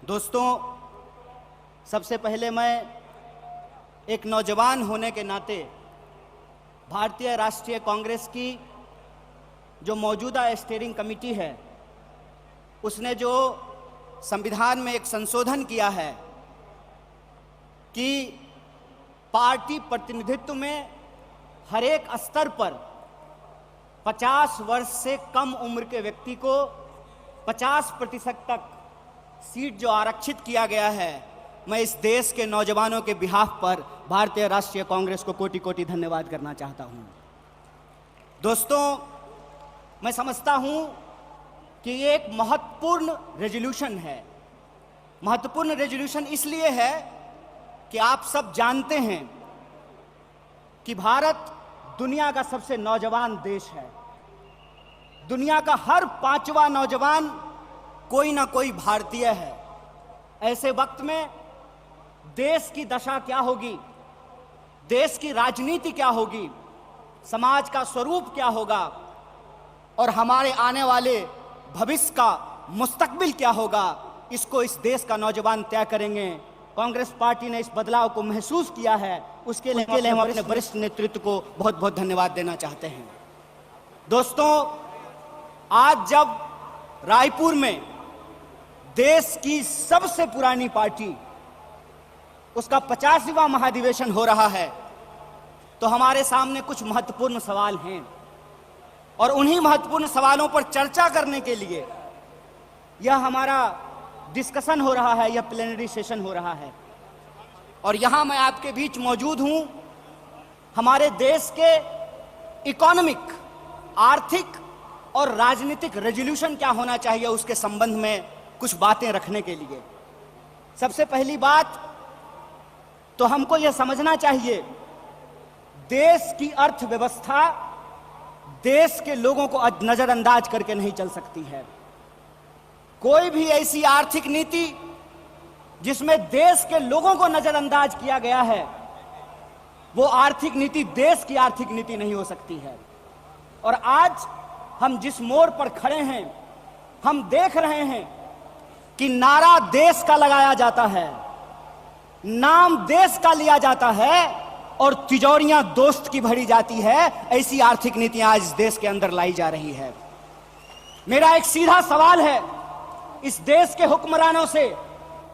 दोस्तों, सबसे पहले मैं एक नौजवान होने के नाते भारतीय राष्ट्रीय कांग्रेस की जो मौजूदा स्टीयरिंग कमेटी है उसने जो संविधान में एक संशोधन किया है कि पार्टी प्रतिनिधित्व में हर एक स्तर पर 50 वर्ष से कम उम्र के व्यक्ति को 50% तक सीट जो आरक्षित किया गया है, मैं इस देश के नौजवानों के बिहाफ पर भारतीय राष्ट्रीय कांग्रेस को कोटि कोटि धन्यवाद करना चाहता हूं। दोस्तों, मैं समझता हूं कि ये एक महत्वपूर्ण रेजोल्यूशन है। महत्वपूर्ण रेजोल्यूशन इसलिए है कि आप सब जानते हैं कि भारत दुनिया का सबसे नौजवान देश है। दुनिया का हर 5वां नौजवान कोई ना कोई भारतीय है। ऐसे वक्त में देश की दशा क्या होगी, देश की राजनीति क्या होगी, समाज का स्वरूप क्या होगा और हमारे आने वाले भविष्य का मुस्तकबिल क्या होगा, इसको इस देश का नौजवान तय करेंगे। कांग्रेस पार्टी ने इस बदलाव को महसूस किया है, उसके लिए हम अपने वरिष्ठ नेतृत्व को बहुत बहुत धन्यवाद देना चाहते हैं। दोस्तों, आज जब रायपुर में देश की सबसे पुरानी पार्टी उसका 50वां महाधिवेशन हो रहा है, तो हमारे सामने कुछ महत्वपूर्ण सवाल हैं और उन्हीं महत्वपूर्ण सवालों पर चर्चा करने के लिए यह हमारा डिस्कशन हो रहा है, यह प्लेनरी सेशन हो रहा है। और यहां मैं आपके बीच मौजूद हूं हमारे देश के इकोनॉमिक, आर्थिक और राजनीतिक रेजोल्यूशन क्या होना चाहिए उसके संबंध में कुछ बातें रखने के लिए। सबसे पहली बात तो हमको यह समझना चाहिए, देश की अर्थव्यवस्था देश के लोगों को नजरअंदाज करके नहीं चल सकती है। कोई भी ऐसी आर्थिक नीति जिसमें देश के लोगों को नजरअंदाज किया गया है, वो आर्थिक नीति देश की आर्थिक नीति नहीं हो सकती है। और आज हम जिस मोड़ पर खड़े हैं, हम देख रहे हैं कि नारा देश का लगाया जाता है, नाम देश का लिया जाता है और तिजोरियां दोस्त की भरी जाती है। ऐसी आर्थिक नीतियां आज इस देश के अंदर लाई जा रही है। मेरा एक सीधा सवाल है इस देश के हुक्मरानों से,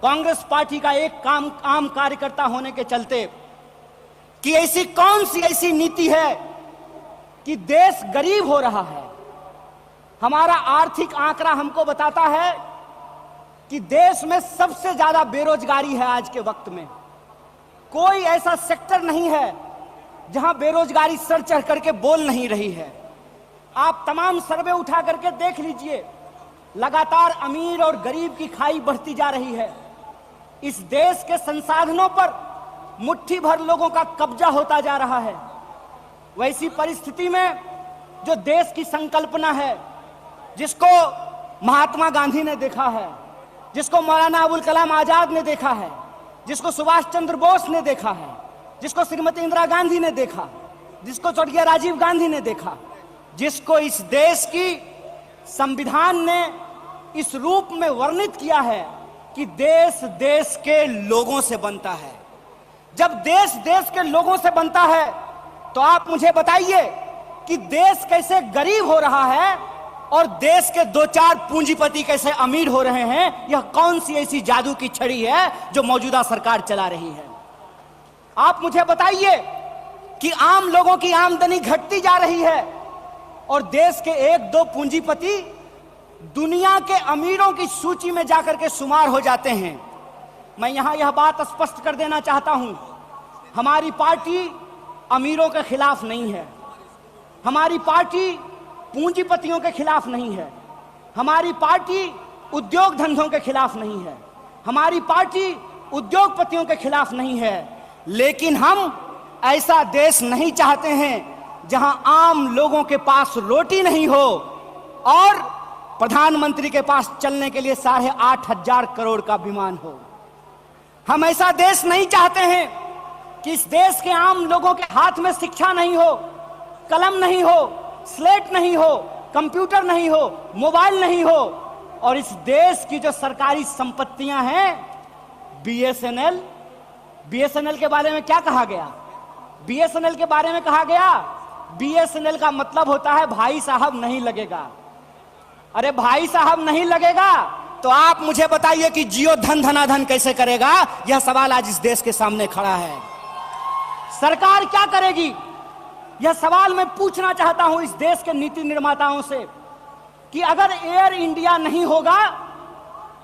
कांग्रेस पार्टी का एक आम कार्यकर्ता होने के चलते, कि ऐसी कौन सी ऐसी नीति है कि देश गरीब हो रहा है। हमारा आर्थिक आंकड़ा हमको बताता है कि देश में सबसे ज्यादा बेरोजगारी है आज के वक्त में। कोई ऐसा सेक्टर नहीं है जहां बेरोजगारी सर चढ़ करके बोल नहीं रही है। आप तमाम सर्वे उठा करके देख लीजिए, लगातार अमीर और गरीब की खाई बढ़ती जा रही है। इस देश के संसाधनों पर मुट्ठी भर लोगों का कब्जा होता जा रहा है। वैसी परिस्थिति में जो देश की संकल्पना है, जिसको महात्मा गांधी ने देखा है, जिसको मौलाना अबुल कलाम आजाद ने देखा है, जिसको सुभाष चंद्र बोस ने देखा है, जिसको श्रीमती इंदिरा गांधी ने देखा, जिसको स्वर्गीय राजीव गांधी ने देखा, जिसको इस देश की संविधान ने इस रूप में वर्णित किया है कि देश देश के लोगों से बनता है। जब देश देश के लोगों से बनता है तो आप मुझे बताइए कि देश कैसे गरीब हो रहा है और देश के 2-4 पूंजीपति कैसे अमीर हो रहे हैं। यह कौन सी ऐसी जादू की छड़ी है जो मौजूदा सरकार चला रही है। आप मुझे बताइए कि आम लोगों की आमदनी घटती जा रही है और देश के 1-2 पूंजीपति दुनिया के अमीरों की सूची में जाकर के शुमार हो जाते हैं। मैं यहां यह बात स्पष्ट कर देना चाहता हूं, हमारी पार्टी अमीरों के खिलाफ नहीं है, हमारी पार्टी पूंजीपतियों के खिलाफ नहीं है, हमारी पार्टी उद्योग धंधों के खिलाफ नहीं है, हमारी पार्टी उद्योगपतियों के खिलाफ नहीं है। लेकिन हम ऐसा देश नहीं चाहते हैं जहां आम लोगों के पास रोटी नहीं हो और प्रधानमंत्री के पास चलने के लिए 8,500 करोड़ का विमान हो। हम ऐसा देश नहीं चाहते हैं कि इस देश के आम लोगों के हाथ में शिक्षा नहीं हो, कलम नहीं हो, स्लेट नहीं हो, कंप्यूटर नहीं हो, मोबाइल नहीं हो और इस देश की जो सरकारी संपत्तियां हैं, बीएसएनएल, बीएसएनएल के बारे में क्या कहा गया? बीएसएनएल के बारे में कहा गया, बीएसएनएल का मतलब होता है भाई साहब नहीं लगेगा। अरे भाई साहब नहीं लगेगा तो आप मुझे बताइए कि जियो धन धनाधन कैसे करेगा? यह सवाल आज इस देश के सामने खड़ा है। सरकार क्या करेगी? यह सवाल मैं पूछना चाहता हूं इस देश के नीति निर्माताओं से कि अगर एयर इंडिया नहीं होगा,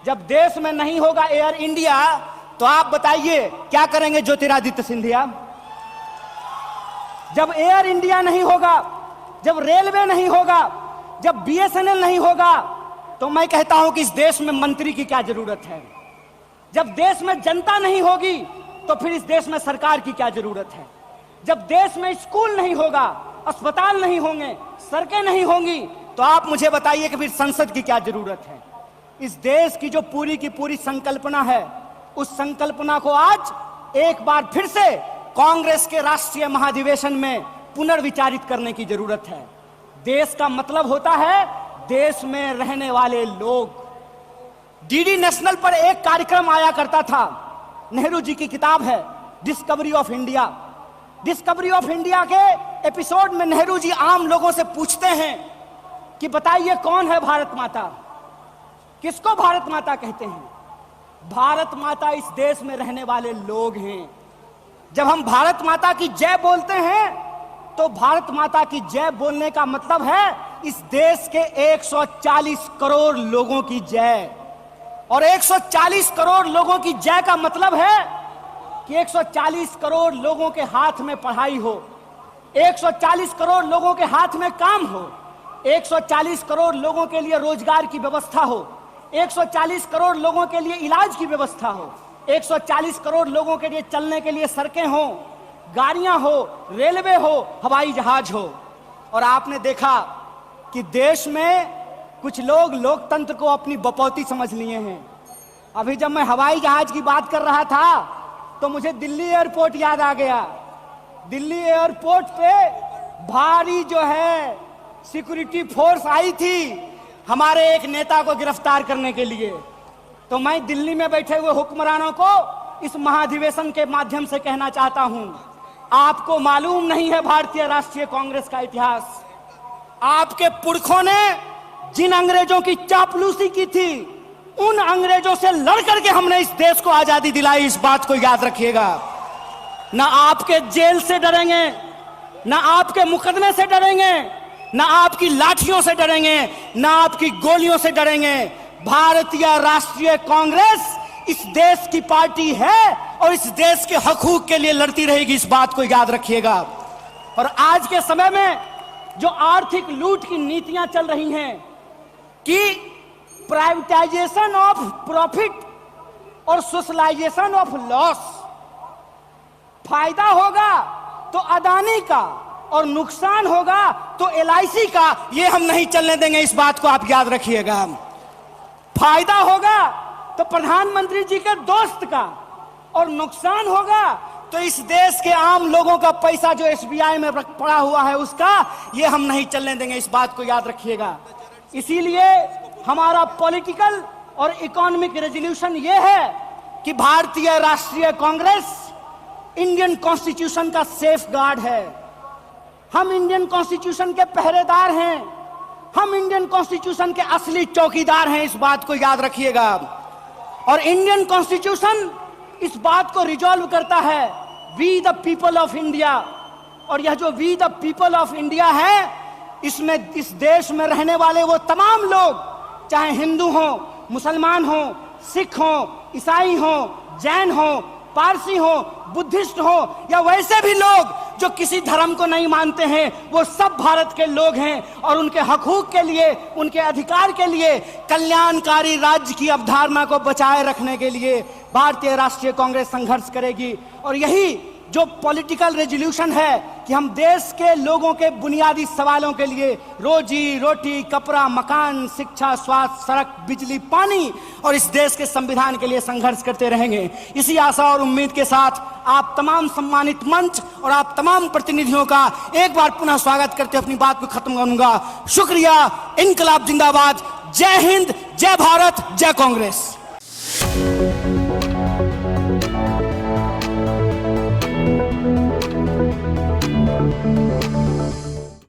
जब देश में नहीं होगा एयर इंडिया, तो आप बताइए क्या करेंगे ज्योतिरादित्य सिंधिया? जब एयर इंडिया नहीं होगा, जब रेलवे नहीं होगा, जब बीएसएनएल नहीं होगा, तो मैं कहता हूं कि इस देश में मंत्री की क्या जरूरत है? जब देश में जनता नहीं होगी तो फिर इस देश में सरकार की क्या जरूरत है? जब देश में स्कूल नहीं होगा, अस्पताल नहीं होंगे, सड़कें नहीं होंगी, तो आप मुझे बताइए कि फिर संसद की क्या जरूरत है? इस देश की जो पूरी की पूरी संकल्पना है, उस संकल्पना को आज एक बार फिर से कांग्रेस के राष्ट्रीय महाधिवेशन में पुनर्विचारित करने की जरूरत है। देश का मतलब होता है देश में रहने वाले लोग। डीडी नेशनल पर एक कार्यक्रम आया करता था, नेहरू जी की किताब है discovery of India. Discovery of India के एपिसोड में नेहरू जी आम लोगों से पूछते हैं कि बताइए कौन है भारत माता? किसको भारत माता कहते हैं? भारत माता इस देश में रहने वाले लोग हैं। जब हम भारत माता की जय बोलते हैं तो भारत माता की जय बोलने का मतलब है इस देश के 140 करोड़ लोगों की जय। और 140 करोड़ लोगों की जय का मतलब है कि 140 करोड़ लोगों के हाथ में पढ़ाई हो, 140 करोड़ लोगों के हाथ में काम हो, 140 करोड़ लोगों के लिए रोजगार की व्यवस्था हो, 140 करोड़ लोगों के लिए इलाज की व्यवस्था हो, 140 करोड़ लोगों के लिए चलने के लिए सड़कें हो, गाड़ियां हो, रेलवे हो, हवाई जहाज हो। और आपने देखा कि देश में कुछ लोग लोकतंत्र को अपनी बपौती समझ लिए हैं। अभी जब मैं हवाई जहाज की बात कर रहा था तो मुझे दिल्ली एयरपोर्ट याद आ गया। दिल्ली एयरपोर्ट पे भारी जो है सिक्योरिटी फोर्स आई थी हमारे एक नेता को गिरफ्तार करने के लिए। तो मैं दिल्ली में बैठे हुए हुक्मरानों को इस महाधिवेशन के माध्यम से कहना चाहता हूं, आपको मालूम नहीं है भारतीय राष्ट्रीय कांग्रेस का इतिहास। आपके पुरखों ने जिन अंग्रेजों की चापलूसी की थी, उन अंग्रेजों से लड़ करके हमने इस देश को आजादी दिलाई। इस बात को याद रखिएगा। ना आपके जेल से डरेंगे, ना आपके मुकदमे से डरेंगे, ना आपकी लाठियों से डरेंगे, ना आपकी गोलियों से डरेंगे। भारतीय राष्ट्रीय कांग्रेस इस देश की पार्टी है और इस देश के हकूक के लिए लड़ती रहेगी। इस बात को याद रखिएगा। और आज के समय में जो आर्थिक लूट की नीतियां चल रही हैं कि प्राइवेटाइजेशन ऑफ प्रॉफिट और सोशलाइजेशन ऑफ लॉस, फायदा होगा तो अदानी का और नुकसान होगा तो एलआईसी का, ये हम नहीं चलने देंगे। इस बात को आप याद रखिएगा। फायदा होगा तो प्रधानमंत्री जी के दोस्त का और नुकसान होगा तो इस देश के आम लोगों का पैसा जो एसबीआई में पड़ा हुआ है उसका, ये हम नहीं चलने देंगे। इस बात को याद रखिएगा। इसीलिए हमारा पॉलिटिकल और इकोनॉमिक रेजोल्यूशन ये है कि भारतीय राष्ट्रीय कांग्रेस इंडियन कॉन्स्टिट्यूशन का सेफ गार्ड है। हम इंडियन कॉन्स्टिट्यूशन के पहरेदार हैं, हम इंडियन कॉन्स्टिट्यूशन के असली चौकीदार हैं। इस बात को याद रखिएगा। और इंडियन कॉन्स्टिट्यूशन इस बात को रिजॉल्व करता है, we the people of India. और यह जो we the people of India है, इसमें इस देश में रहने वाले वो तमाम लोग, चाहे हिंदू हो, मुसलमान हो, सिख हो, ईसाई हो, जैन हो, पारसी हो, बुद्धिस्ट हो या वैसे भी लोग जो किसी धर्म को नहीं मानते हैं, वो सब भारत के लोग हैं। और उनके हकूक के लिए, उनके अधिकार के लिए, कल्याणकारी राज्य की अवधारणा को बचाए रखने के लिए भारतीय राष्ट्रीय कांग्रेस संघर्ष करेगी। और यही जो पॉलिटिकल रेजोल्यूशन है कि हम देश के लोगों के बुनियादी सवालों के लिए, रोजी रोटी, कपड़ा, मकान, शिक्षा, स्वास्थ्य, सड़क, बिजली, पानी और इस देश के संविधान के लिए संघर्ष करते रहेंगे। इसी आशा और उम्मीद के साथ आप तमाम सम्मानित मंच और आप तमाम प्रतिनिधियों का एक बार पुनः स्वागत करते अपनी बात को खत्म करूंगा। शुक्रिया। इनकलाब जिंदाबाद। जय हिंद, जय भारत, जय कांग्रेस।